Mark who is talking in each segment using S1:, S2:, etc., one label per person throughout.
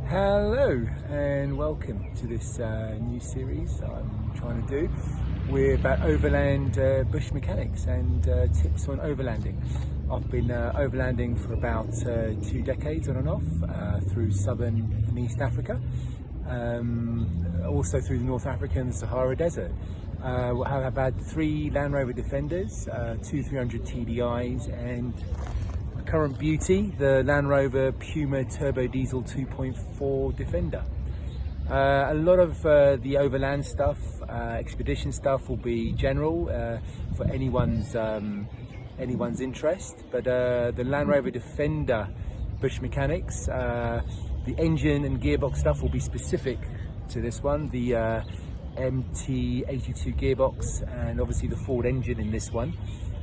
S1: Hello and welcome to this new series I'm trying to do. We're about overland bush mechanics and tips on overlanding. I've been overlanding for about 2 decades on and off through southern and East Africa, also through the North African Sahara Desert. I've had 3 Land Rover Defenders, 2 300 TDIs and current beauty, the Land Rover Puma turbodiesel 2.4 Defender. A lot of the overland stuff, expedition stuff will be general for anyone's interest, but the Land Rover Defender bush mechanics, the engine and gearbox stuff will be specific to this one, the MT82 gearbox and obviously the Ford engine in this one.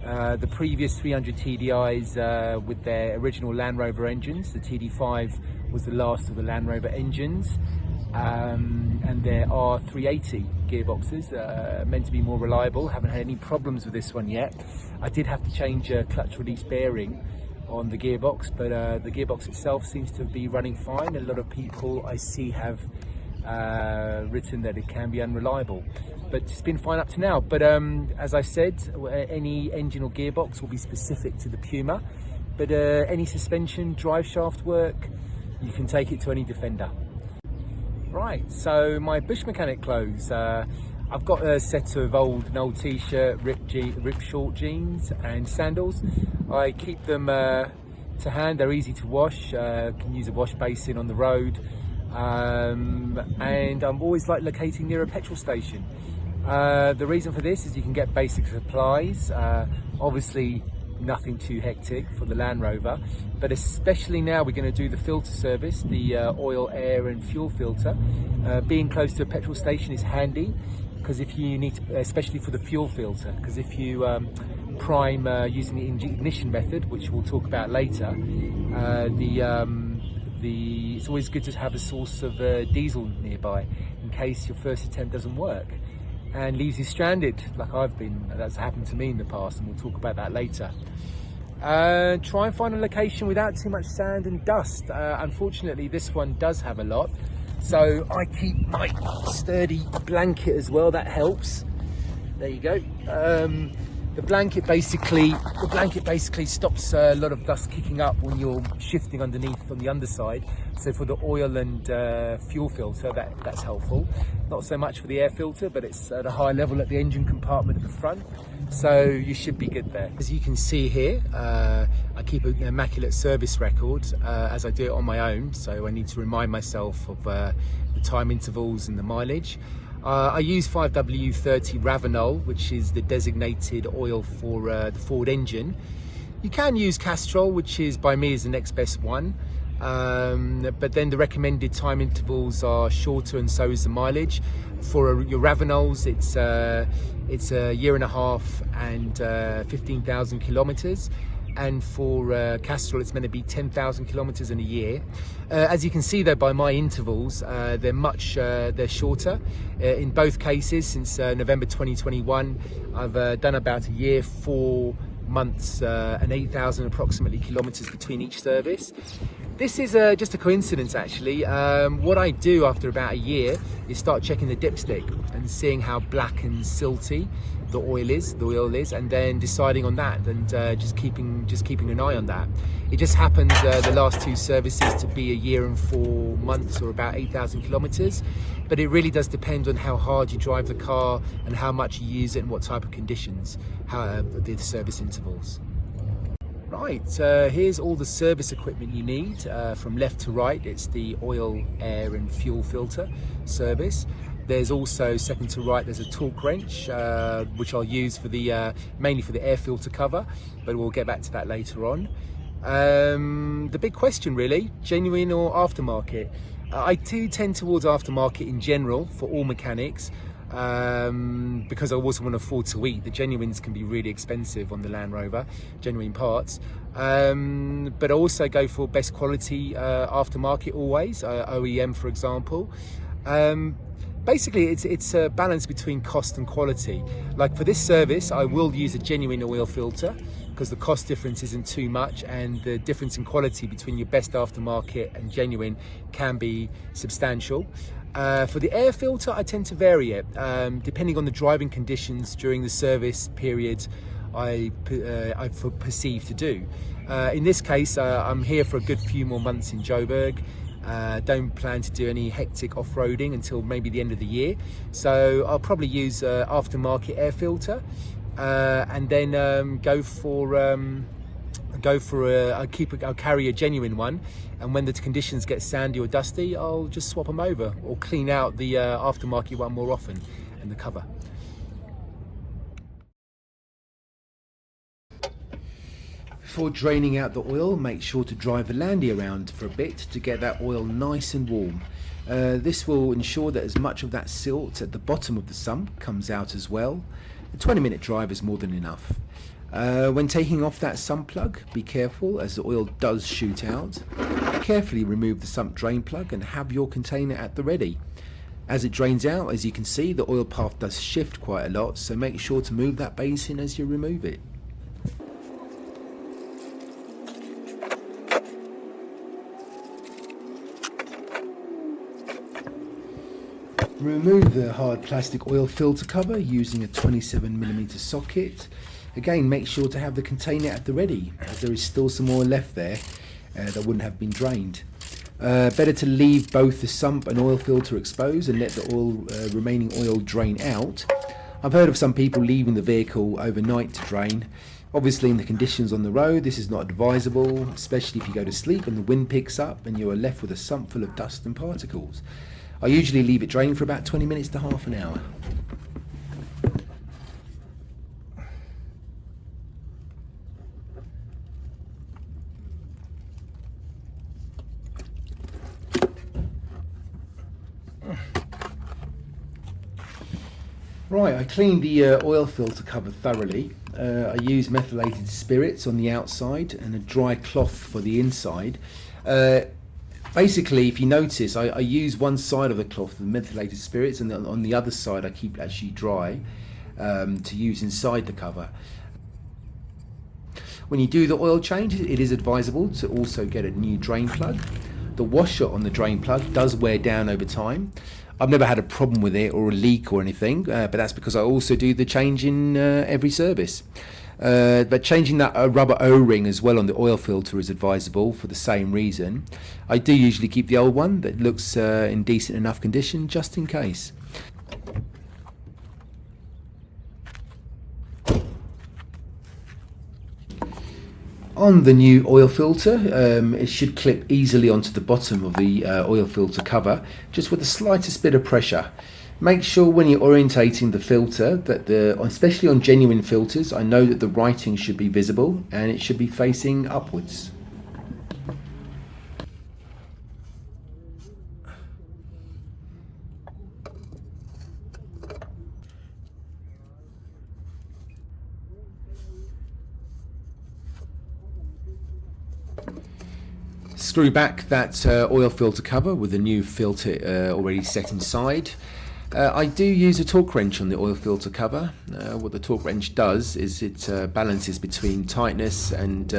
S1: The previous 300 TDIs with their original Land Rover engines, the TD5 was the last of the Land Rover engines, and there are 380 gearboxes meant to be more reliable. Haven't had any problems with this one yet. I did have to change a clutch release bearing on the gearbox, but the gearbox itself seems to be running fine. A lot of people I see have written that it can be unreliable, but it's been fine up to now. But as I said, any engine or gearbox will be specific to the Puma, but any suspension, drive shaft work, you can take it to any Defender. Right, so my bush mechanic clothes, I've got a set of an old t-shirt, ripped short jeans and sandals. I keep them to hand, they're easy to wash, can use a wash basin on the road. And I'm always like locating near a petrol station. The reason for this is you can get basic supplies, obviously nothing too hectic for the Land Rover, but especially now we're going to do the filter service, the oil, air and fuel filter. Being close to a petrol station is handy, because if you need to, especially for the fuel filter, because if you prime using the ignition method, which we'll talk about later, it's always good to have a source of diesel nearby in case your first attempt doesn't work and leaves you stranded, like I've been. That's happened to me in the past, and we'll talk about that later. Try and find a location without too much sand and dust. Unfortunately, this one does have a lot, so I keep my sturdy blanket as well. That helps. There you go. The blanket basically stops a lot of dust kicking up when you're shifting underneath on the underside. So for the oil and fuel filter, that's helpful. Not so much for the air filter, but it's at a high level at the engine compartment at the front. So you should be good there. As you can see here, I keep an immaculate service record as I do it on my own. So I need to remind myself of the time intervals and the mileage. I use 5W30 Ravenol, which is the designated oil for the Ford engine. You can use Castrol, which is by me is the next best one, but then the recommended time intervals are shorter, and so is the mileage. For your Ravenols, it's a year and a half and 15,000 kilometers. And for Castrol, it's meant to be 10,000 kilometers in a year. As you can see though by my intervals, they're shorter. In both cases, since November 2021, I've done about a year, 4 months and 8,000 approximately kilometers between each service. This is just a coincidence actually. What I do after about a year is start checking the dipstick and seeing how black and silty the oil is, and then deciding on that, and just keeping an eye on that. It just happens the last 2 services to be a year and 4 months, or about 8,000 kilometers, but it really does depend on how hard you drive the car and how much you use it and what type of conditions, the service intervals. Right, here's all the service equipment you need. From left to right, it's the oil, air and fuel filter service. There's also, second to right, there's a torque wrench, which I'll use for the mainly for the air filter cover, but we'll get back to that later on. The big question really, genuine or aftermarket? I do tend towards aftermarket in general for all mechanics, because I also want to afford to eat. The genuines can be really expensive on the Land Rover, genuine parts, but I also go for best quality aftermarket always, OEM for example. Basically, it's a balance between cost and quality. Like for this service, I will use a genuine oil filter, because the cost difference isn't too much, and the difference in quality between your best aftermarket and genuine can be substantial. For the air filter, I tend to vary it depending on the driving conditions during the service period I perceive to do. In this case, I'm here for a good few more months in Joburg. Don't plan to do any hectic off-roading until maybe the end of the year, so I'll probably use aftermarket air filter, and then I'll carry a genuine one, and when the conditions get sandy or dusty, I'll just swap them over or clean out the aftermarket one more often, and the cover. Before draining out the oil, make sure to drive the landy around for a bit to get that oil nice and warm. This will ensure that as much of that silt at the bottom of the sump comes out as well. A 20-minute drive is more than enough. When taking off that sump plug, be careful as the oil does shoot out. Carefully remove the sump drain plug and have your container at the ready. As it drains out, as you can see, the oil path does shift quite a lot, so make sure to move that basin as you remove it. Remove the hard plastic oil filter cover using a 27mm socket. Again, make sure to have the container at the ready, as there is still some oil left there that wouldn't have been drained. Better to leave both the sump and oil filter exposed and let the remaining oil drain out. I've heard of some people leaving the vehicle overnight to drain. Obviously, in the conditions on the road, this is not advisable, especially if you go to sleep and the wind picks up and you are left with a sump full of dust and particles. I usually leave it drain for about 20 minutes to half an hour. Right, I cleaned the oil filter cover thoroughly. I used methylated spirits on the outside and a dry cloth for the inside. Basically, if you notice, I use one side of the cloth with methylated spirits, and on the other side I keep it actually dry to use inside the cover. When you do the oil change, it is advisable to also get a new drain plug. The washer on the drain plug does wear down over time. I've never had a problem with it or a leak or anything, but that's because I also do the change in every service. But changing that rubber O-ring as well on the oil filter is advisable for the same reason. I do usually keep the old one that looks in decent enough condition just in case. On the new oil filter, it should clip easily onto the bottom of the oil filter cover, just with the slightest bit of pressure. Make sure when you're orientating the filter that especially on genuine filters, I know that the writing should be visible and it should be facing upwards. Screw back that oil filter cover with the new filter already set inside. I do use a torque wrench on the oil filter cover. What the torque wrench does is it balances between tightness and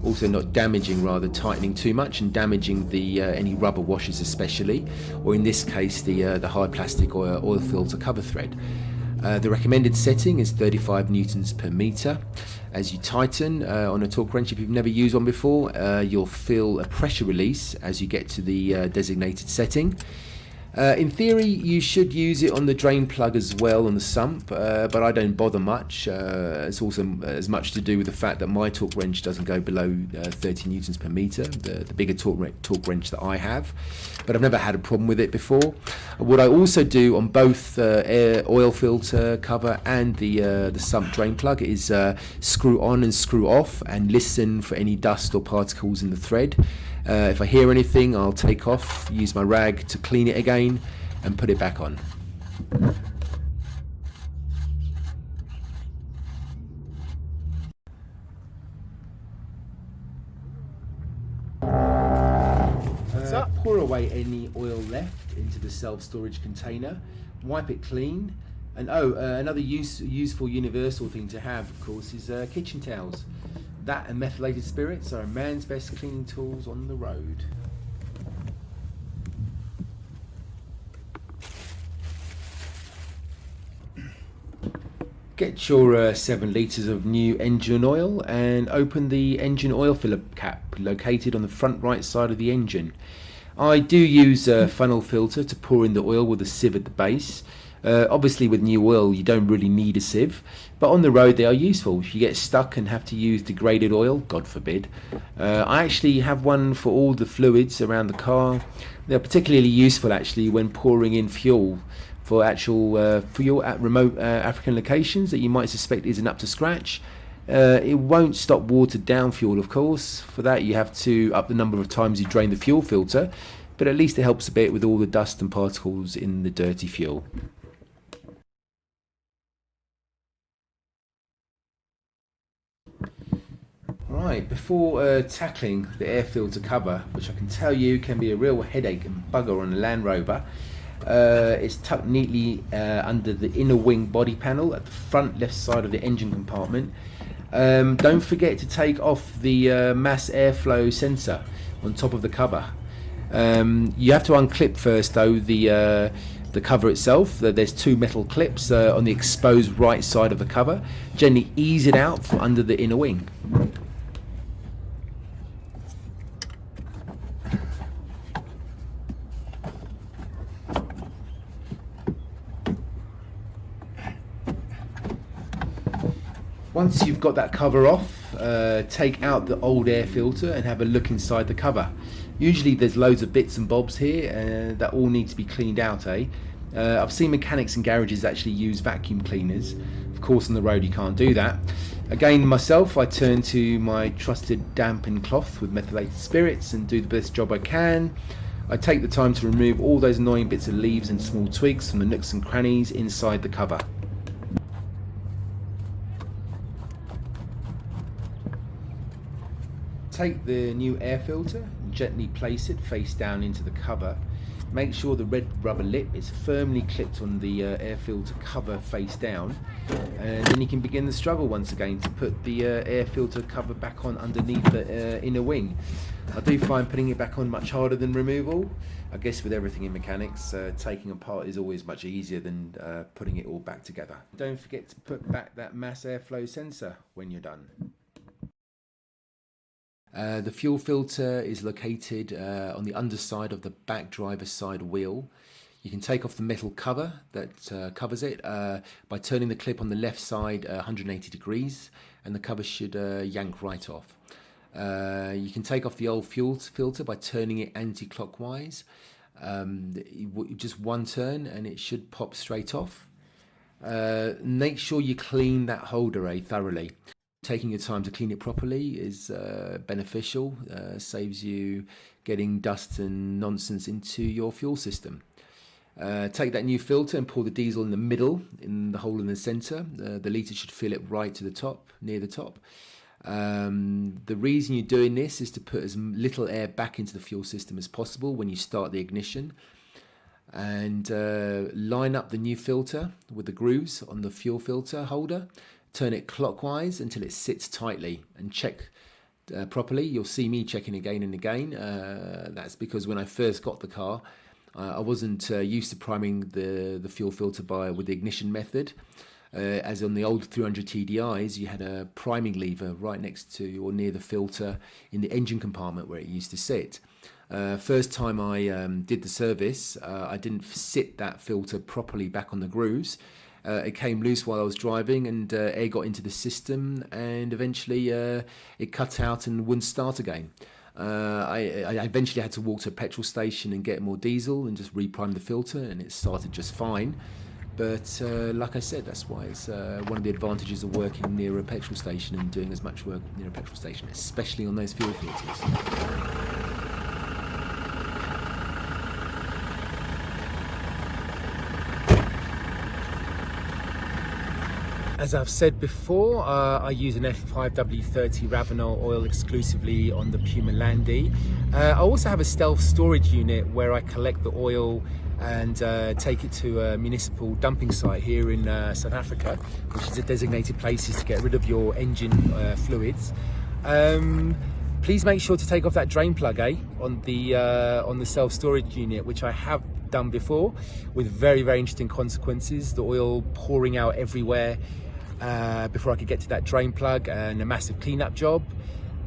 S1: also not damaging, rather tightening too much and damaging the any rubber washers especially, or in this case the hard plastic oil filter cover thread. The recommended setting is 35 newtons per meter. As you tighten on a torque wrench, if you've never used one before, you'll feel a pressure release as you get to the designated setting. In theory, you should use it on the drain plug as well on the sump, but I don't bother much. It's also as much to do with the fact that my torque wrench doesn't go below 30 newtons per meter, the bigger torque wrench that I have, but I've never had a problem with it before. What I also do on both oil filter cover and the sump drain plug is screw on and screw off and listen for any dust or particles in the thread. If I hear anything, I'll take off, use my rag to clean it again and put it back on. Pour away any oil left into the self-storage container, wipe it clean, And another useful universal thing to have, of course, is kitchen towels. That and methylated spirits are a man's best cleaning tools on the road. Get your 7 litres of new engine oil and open the engine oil filler cap located on the front right side of the engine. I do use a funnel filter to pour in the oil with a sieve at the base. Obviously with new oil you don't really need a sieve, but on the road they are useful if you get stuck and have to use degraded oil, God forbid. I actually have one for all the fluids around the car. They're particularly useful actually when pouring in fuel for actual fuel at remote African locations that you might suspect isn't up to scratch. It won't stop watered down fuel, of course. For that you have to up the number of times you drain the fuel filter, but at least it helps a bit with all the dust and particles in the dirty fuel. Right, before tackling the air filter cover, which I can tell you can be a real headache and bugger on a Land Rover, it's tucked neatly under the inner wing body panel at the front left side of the engine compartment. Don't forget to take off the mass airflow sensor on top of the cover. You have to unclip first though the cover itself. There's 2 metal clips on the exposed right side of the cover. Gently ease it out from under the inner wing. Once you've got that cover off, take out the old air filter and have a look inside the cover. Usually there's loads of bits and bobs here that all need to be cleaned out. I've seen mechanics and garages actually use vacuum cleaners. Of course on the road you can't do that. Again, myself, I turn to my trusted dampened cloth with methylated spirits and do the best job I can. I take the time to remove all those annoying bits of leaves and small twigs from the nooks and crannies inside the cover. Take the new air filter and gently place it face down into the cover. Make sure the red rubber lip is firmly clipped on the air filter cover face down, and then you can begin the struggle once again to put the air filter cover back on underneath the inner wing. I do find putting it back on much harder than removal. I guess with everything in mechanics, taking apart is always much easier than putting it all back together. Don't forget to put back that mass airflow sensor when you're done. The fuel filter is located on the underside of the back driver's side wheel. You can take off the metal cover that covers it by turning the clip on the left side 180 degrees, and the cover should yank right off. You can take off the old fuel filter by turning it anti-clockwise. Just one turn and it should pop straight off. Make sure you clean that holder thoroughly. Taking your time to clean it properly is beneficial, saves you getting dust and nonsense into your fuel system. Take that new filter and pour the diesel in the middle, in the hole in the centre. The litre should fill it right to the top, near the top. The reason you're doing this is to put as little air back into the fuel system as possible when you start the ignition. And line up the new filter with the grooves on the fuel filter holder. Turn it clockwise until it sits tightly and check properly. You'll see me checking again and again. That's because when I first got the car, I wasn't used to priming the fuel filter with the ignition method. As on the old 300 TDIs, you had a priming lever right next to or near the filter in the engine compartment where it used to sit. First time I did the service, I didn't sit that filter properly back on the grooves. It came loose while I was driving, and air got into the system, and eventually it cut out and wouldn't start again. I eventually had to walk to a petrol station and get more diesel and just reprime the filter, and it started just fine. But like I said, that's why it's one of the advantages of working near a petrol station and doing as much work near a petrol station, especially on those fuel filters. As I've said before, I use an F5W30 Ravenol oil exclusively on the Puma Landy. I also have a stealth storage unit where I collect the oil and take it to a municipal dumping site here in South Africa, which is a designated places to get rid of your engine fluids. Please make sure to take off that drain plug on the self-storage unit, which I have done before with very, very interesting consequences. The oil pouring out everywhere before I could get to that drain plug, and a massive cleanup job.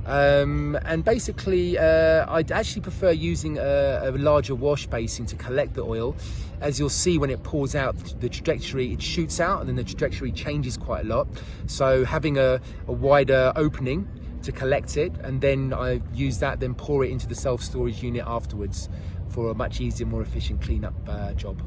S1: And basically I'd actually prefer using a larger wash basin to collect the oil. As you'll see, when it pours out, the trajectory, it shoots out and then the trajectory changes quite a lot. So having a wider opening to collect it, and then I use that, then pour it into the self-storage unit afterwards for a much easier, more efficient cleanup job.